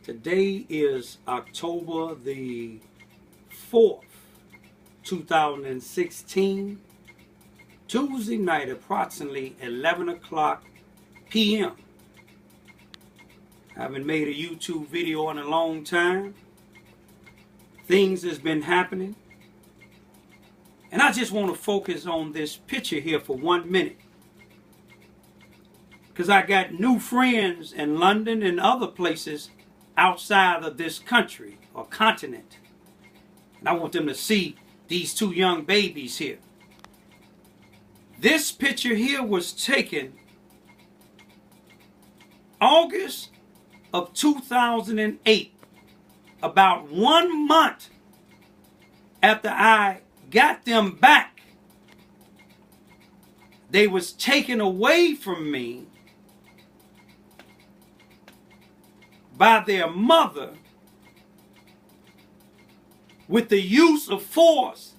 Today is October the 4th, 2016, Tuesday night, approximately 11 o'clock p.m. I haven't made a YouTube video in a long time. Things has been happening. And I just want to focus on this picture here for 1 minute. Because I got new friends in London and other places outside of this country or continent. And I want them to see these two young babies here. This picture here was taken August of 2008, about 1 month after I got them back. They was taken away from me by their mother with the use of force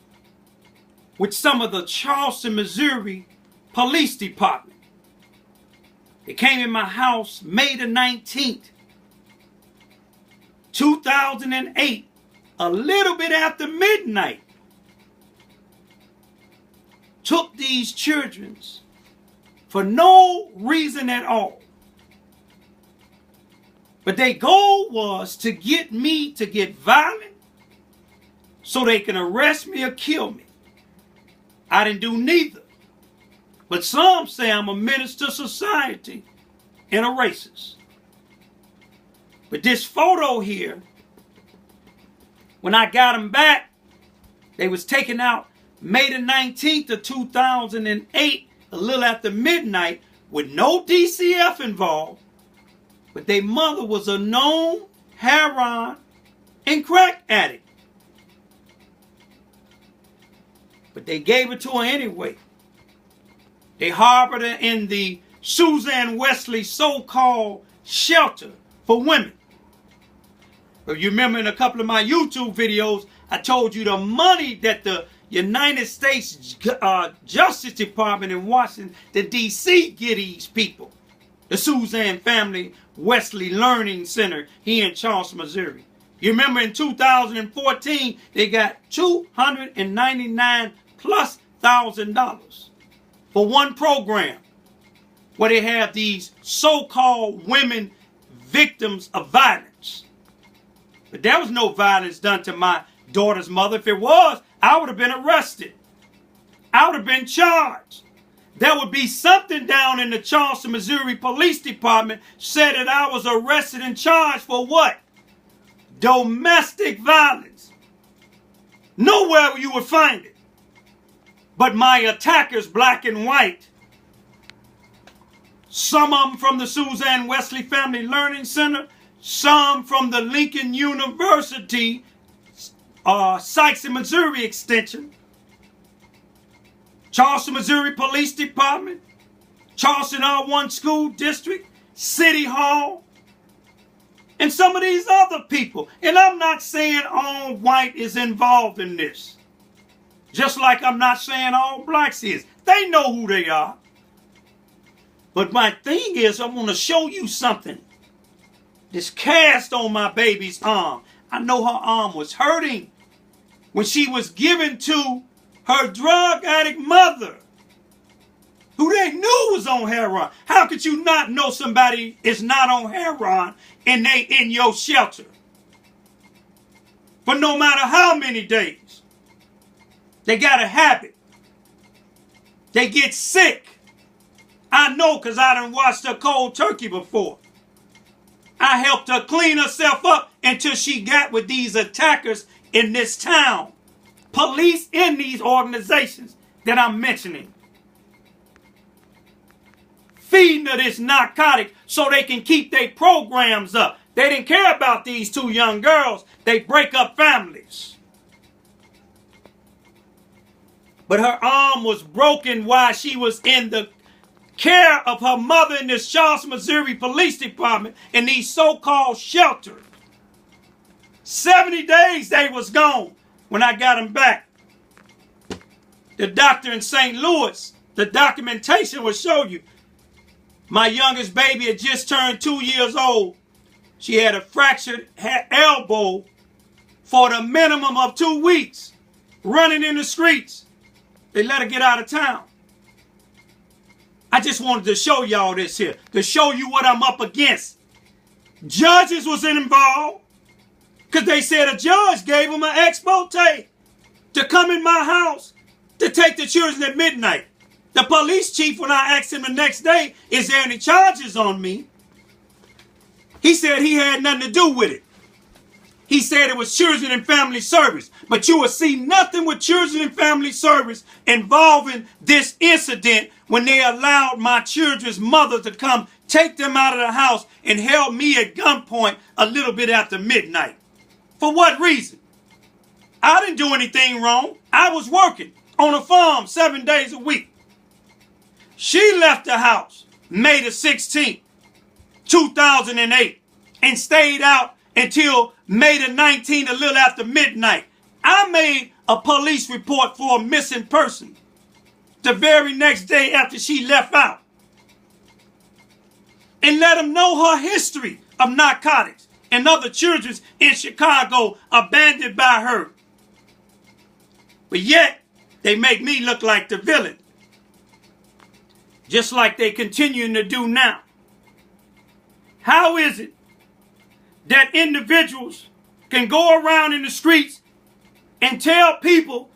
with some of the Charleston, Missouri Police Department. They came in my house May the 19th, 2008, a little bit after midnight. Took these children for no reason at all. But their goal was to get me to get violent so they can arrest me or kill me. I didn't do neither. But some say I'm a menace to society and a racist. But this photo here, when I got them back, they was taken out May the 19th of 2008, a little after midnight, with no DCF involved. But their mother was a known heroin and crack addict. But they gave it to her anyway. They harbored her in the Suzanne Wesley so-called shelter for women. But you remember in a couple of my YouTube videos, I told you the money that the United States Justice Department in Washington, D.C. get these people. The Suzanne Family Wesley Learning Center here in Charleston, Missouri. You remember in 2014, they got $299,000+ for one program where they have these so-called women victims of violence. But there was no violence done to my daughter's mother. If it was, I would have been arrested. I would have been charged. There would be something down in the Charleston, Missouri Police Department said that I was arrested and charged for what? Domestic violence. Nowhere you would find it. But my attackers, black and white, some of them from the Suzanne Wesley Family Learning Center, some from the Lincoln University, Sites in Missouri Extension, Charleston, Missouri Police Department, Charleston R1 School District, City Hall, and some of these other people. And I'm not saying all white is involved in this. Just like I'm not saying all blacks is. They know who they are. But my thing is, I want to show you something. This cast on my baby's arm. I know her arm was hurting when she was given to her drug addict mother, who they knew was on heroin. How could you not know somebody is not on heroin and they in your shelter? For no matter how many days, they got a habit. They get sick. I know because I done watched her cold turkey before. I helped her clean herself up until she got with these attackers in this town. Police in these organizations that I'm mentioning. Feeding her this narcotic so they can keep their programs up. They didn't care about these two young girls. They break up families. But her arm was broken while she was in the care of her mother in this Charleston, Missouri Police Department in these so-called shelters. 70 days they was gone. When I got him back, the doctor in St. Louis, the documentation will show you. My youngest baby had just turned 2 years old She had a fractured elbow for the minimum of 2 weeks, running in the streets. They let her get out of town. I just wanted to show y'all this here, to show you what I'm up against. Judges was involved, because they said a judge gave them an expose to come in my house to take the children at midnight. The police chief, when I asked him the next day, is there any charges on me? He said he had nothing to do with it. He said it was Children and Family Service. But you will see nothing with Children and Family Service involving this incident when they allowed my children's mother to come take them out of the house and held me at gunpoint a little bit after midnight. For what reason? I didn't do anything wrong. I was working on a farm 7 days a week. She left the house May the 16th, 2008, and stayed out until May the 19th, a little after midnight. I made a police report for a missing person the very next day after she left out, and let them know her history of narcotics and other children in Chicago abandoned by her. But yet, they make me look like the villain, just like they continuing to do now. How is it that individuals can go around in the streets and tell people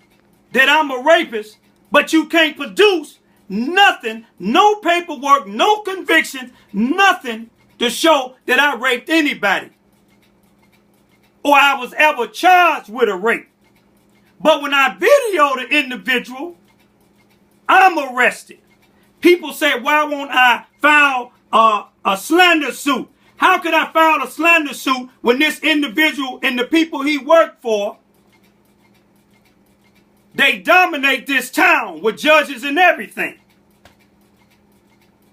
that I'm a rapist, but you can't produce nothing, no paperwork, no convictions, nothing to show that I raped anybody or I was ever charged with a rape? But when I video the individual, I'm arrested. People say, why won't I file a slander suit? How could I file a slander suit when this individual and the people he worked for, they dominate this town with judges and everything?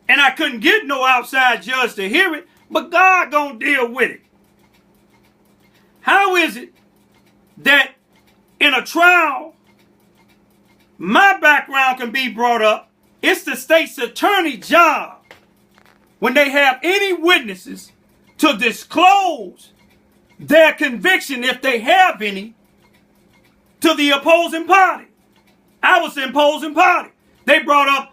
And I couldn't get no outside judge to hear it, but God gonna deal with it. How is it that in a trial, my background can be brought up? It's the state's attorney's job, when they have any witnesses, to disclose their conviction, if they have any, to the opposing party. I was the opposing party. They brought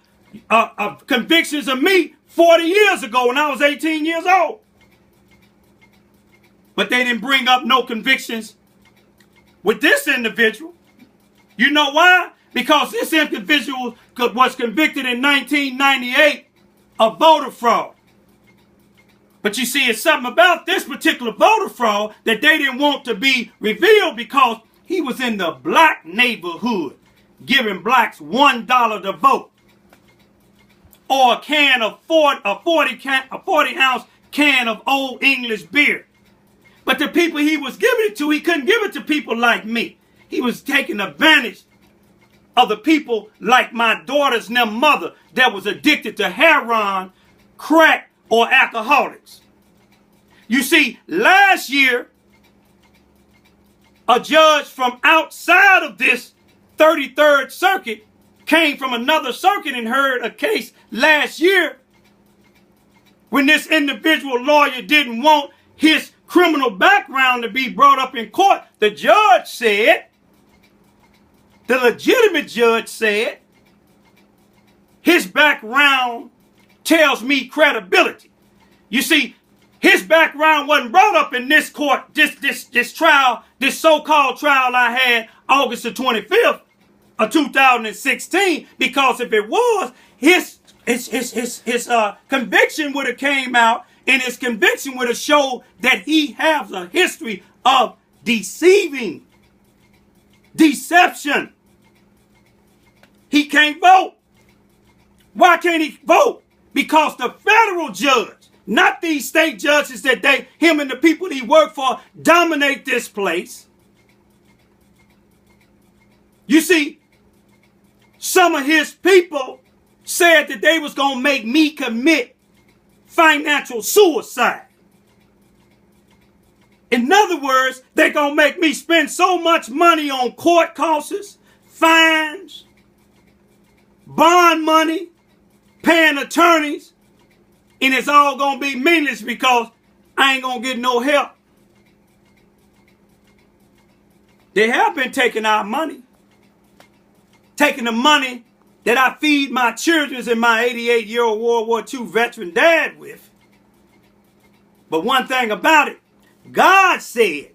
up convictions of me 40 years ago when I was 18 years old. But they didn't bring up no convictions with this individual. You know why? Because this individual was convicted in 1998 of voter fraud. But you see, it's something about this particular voter fraud that they didn't want to be revealed, because he was in the black neighborhood giving blacks $1 to vote, or a 40-ounce can of Old English beer. But the people he was giving it to, he couldn't give it to people like me. He was taking advantage of the people like my daughter's mother that was addicted to heroin, crack, or alcoholics. You see, last year, a judge from outside of this 33rd Circuit came from another circuit and heard a case last year when this individual lawyer didn't want his criminal background to be brought up in court. The judge said, the legitimate judge said, his background tells me credibility. You see, his background wasn't brought up in this court, this trial, this so-called trial I had August the 25th of 2016, because if it was, his conviction would have came out, and his conviction would have showed that he has a history of deception. He can't vote. Why can't he vote? Because the federal judge, not these state judges that him and the people he worked for, dominate this place. You see, some of his people said that they was going to make me commit financial suicide. In other words, they're going to make me spend so much money on court costs, fines, bond money, paying attorneys, and it's all going to be meaningless because I ain't gonna get no help. They have been taking our money. Taking the money that I feed my children and my 88-year-old World War II veteran dad with. But one thing about it, God said,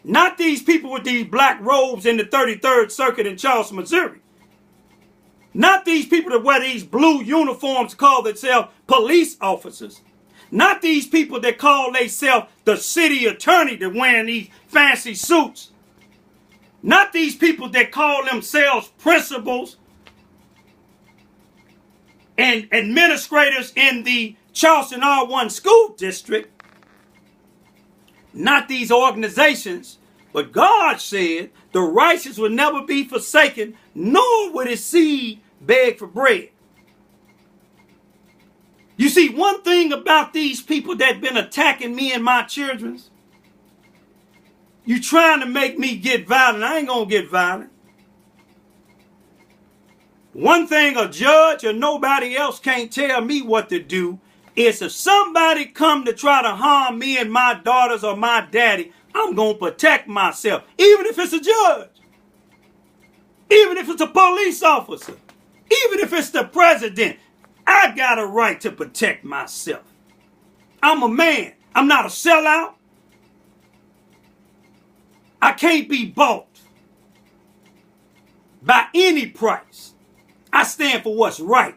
not these people with these black robes in the 33rd Circuit in Charleston, Missouri. Not these people that wear these blue uniforms call themselves police officers. Not these people that call themselves the city attorney that wearing these fancy suits. Not these people that call themselves principals and administrators in the Charleston R1 school district. Not these organizations. But God said the righteous will never be forsaken, nor would his seed beg for bread. You see, one thing about these people that been attacking me and my children, you trying to make me get violent. I ain't gonna get violent. One thing a judge or nobody else can't tell me what to do is if somebody come to try to harm me and my daughters or my daddy, I'm gonna protect myself. Even if it's a judge. Even if it's a police officer. Even if it's the president. I got a right to protect myself. I'm a man. I'm not a sellout. I can't be bought by any price. I stand for what's right.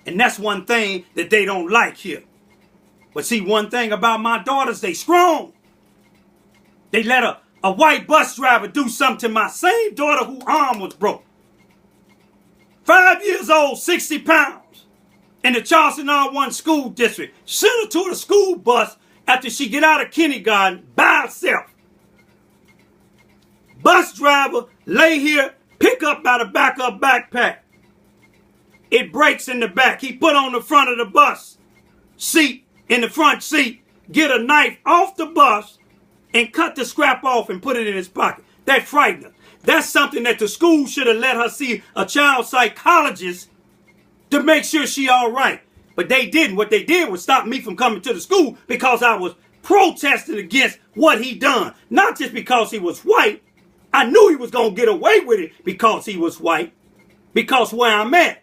And that's one thing that they don't like here. But see, one thing about my daughters, they strong. They let a white bus driver do something to my same daughter whose arm was broke. 5 years old, 60 pounds. In the Charleston R1 school district. Sent her to the school bus after she get out of kindergarten by herself. Bus driver lay here, pick up by the back of backpack. It breaks in the back. He put on the front of the bus seat, in the front seat, get a knife off the bus and cut the scrap off and put it in his pocket. That frightened her. That's something that the school should have let her see a child psychologist to make sure she all right. But they didn't. What they did was stop me from coming to the school because I was protesting against what he done. Not just because he was white. I knew he was going to get away with it because he was white. Because where I'm at.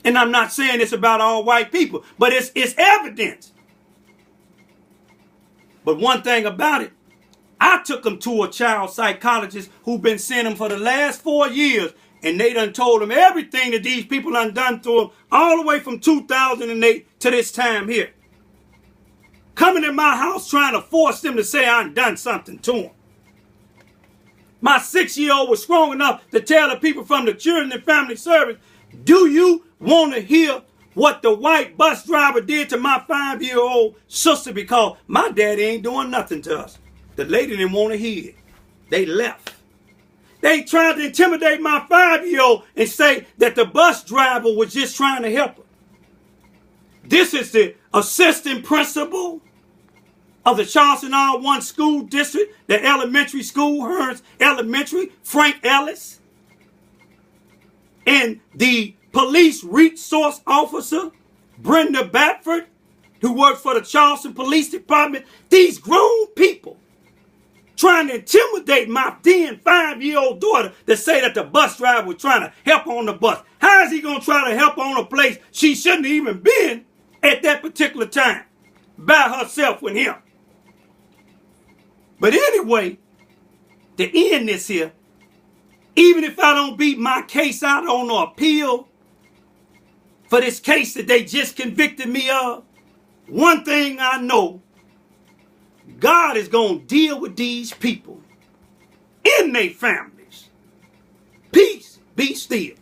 And I'm not saying it's about all white people. But it's evidence. But one thing about it, I took him to a child psychologist who been seeing him for the last 4 years. And they done told him everything that these people done to him all the way from 2008 to this time here. Coming in my house trying to force them to say I done something to him. My 6-year-old was strong enough to tell the people from the Children and Family Service, do you want to hear what the white bus driver did to my 5-year-old sister? Because my daddy ain't doing nothing to us. The lady didn't want to hear it. They left. They tried to intimidate my 5-year-old and say that the bus driver was just trying to help her. This is the assistant principal of the Charleston R1 school district, the elementary school, Hearns Elementary, Frank Ellis. And the police resource officer, Brenda Batford, who works for the Charleston Police Department. These grown people trying to intimidate my then 5-year-old daughter to say that the bus driver was trying to help on the bus. How is he going to try to help on a place she shouldn't have even been at that particular time by herself with him? But anyway, to end this here, even if I don't beat my case out on an appeal for this case that they just convicted me of, one thing I know, God is going to deal with these people in their families. Peace be still.